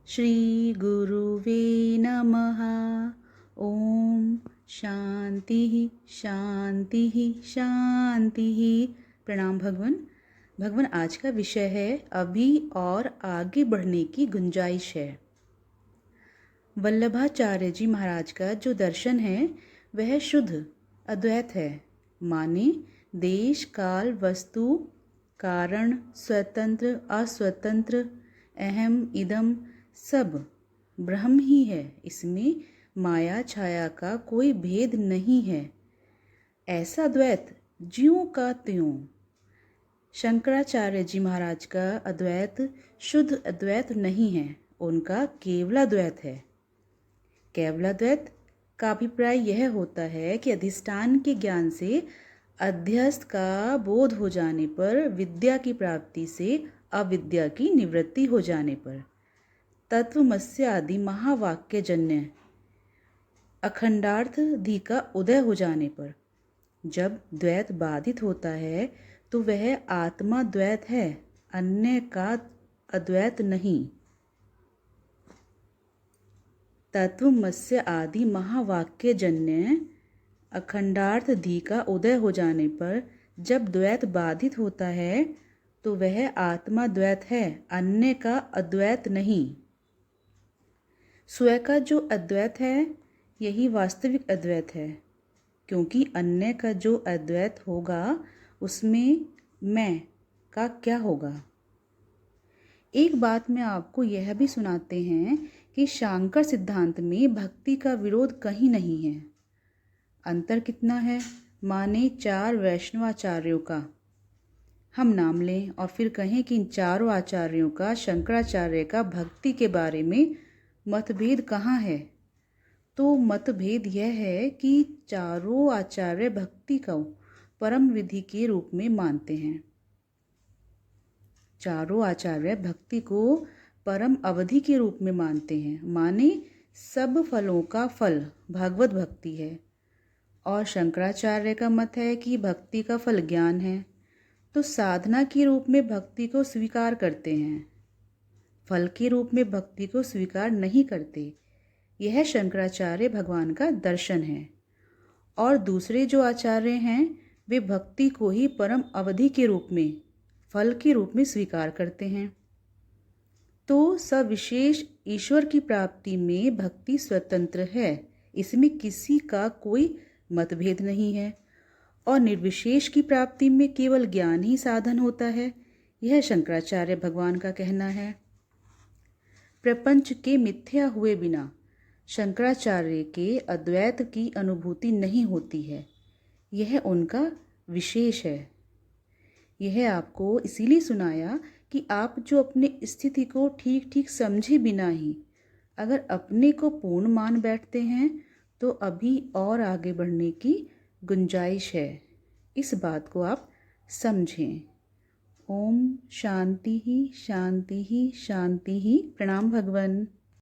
श्री गुरुवे नमः। ओम शांति शांति शांति। प्रणाम भगवान। भगवान, आज का विषय है अभी और आगे बढ़ने की गुंजाइश है। वल्लभाचार्य जी महाराज का जो दर्शन है वह शुद्ध अद्वैत है। माने देश काल वस्तु कारण स्वतंत्र अस्वतंत्र अहम इदम सब ब्रह्म ही है। इसमें माया छाया का कोई भेद नहीं है। ऐसा द्वैत ज्यों का त्यों। शंकराचार्य जी महाराज का अद्वैत शुद्ध अद्वैत नहीं है, उनका केवलाद्वैत है। केवलाद्वैत का अभिप्राय यह होता है कि अधिष्ठान के ज्ञान से अध्यस्त का बोध हो जाने पर, विद्या की प्राप्ति से अविद्या की निवृत्ति हो जाने पर, तत्वमस्य आदि महावाक्य जन्य अखंडार्थ धी का उदय हो जाने पर, जब द्वैत बाधित होता है तो वह आत्मा द्वैत है, अन्य का अद्वैत नहीं। तत्वमस्य आदि महावाक्य जन्य अखंडार्थ धी का उदय हो जाने पर, जब द्वैत बाधित होता है तो वह आत्मा द्वैत है, अन्य का अद्वैत नहीं। स्वयं का जो अद्वैत है यही वास्तविक अद्वैत है, क्योंकि अन्य का जो अद्वैत होगा उसमें मैं का क्या होगा। एक बात में आपको यह भी सुनाते हैं कि शांकर सिद्धांत में भक्ति का विरोध कहीं नहीं है। अंतर कितना है, माने 4 वैष्णवाचार्यों का हम नाम लें और फिर कहें कि इन चारों आचार्यों का, शंकराचार्य का भक्ति के बारे में मतभेद कहाँ है, तो मतभेद यह है कि चारों आचार्य भक्ति को परम विधि के रूप में मानते हैं। चारों आचार्य भक्ति को परम अवधि के रूप में मानते हैं, माने सब फलों का फल भगवत भक्ति है। और शंकराचार्य का मत है कि भक्ति का फल ज्ञान है, तो साधना के रूप में भक्ति को स्वीकार करते हैं, फल के रूप में भक्ति को स्वीकार नहीं करते। यह शंकराचार्य भगवान का दर्शन है। और दूसरे जो आचार्य हैं वे भक्ति को ही परम अवधि के रूप में, फल के रूप में स्वीकार करते हैं। तो सविशेष ईश्वर की प्राप्ति में भक्ति स्वतंत्र है, इसमें किसी का कोई मतभेद नहीं है। और निर्विशेष की प्राप्ति में केवल ज्ञान ही साधन होता है, यह शंकराचार्य भगवान का कहना है। प्रपंच के मिथ्या हुए बिना शंकराचार्य के अद्वैत की अनुभूति नहीं होती है, यह उनका विशेष है। यह आपको इसीलिए सुनाया कि आप जो अपनी स्थिति को ठीक ठीक समझे बिना ही अगर अपने को पूर्ण मान बैठते हैं तो अभी और आगे बढ़ने की गुंजाइश है। इस बात को आप समझें। ओम शांति ही शांति ही शांति ही। प्रणाम भगवान।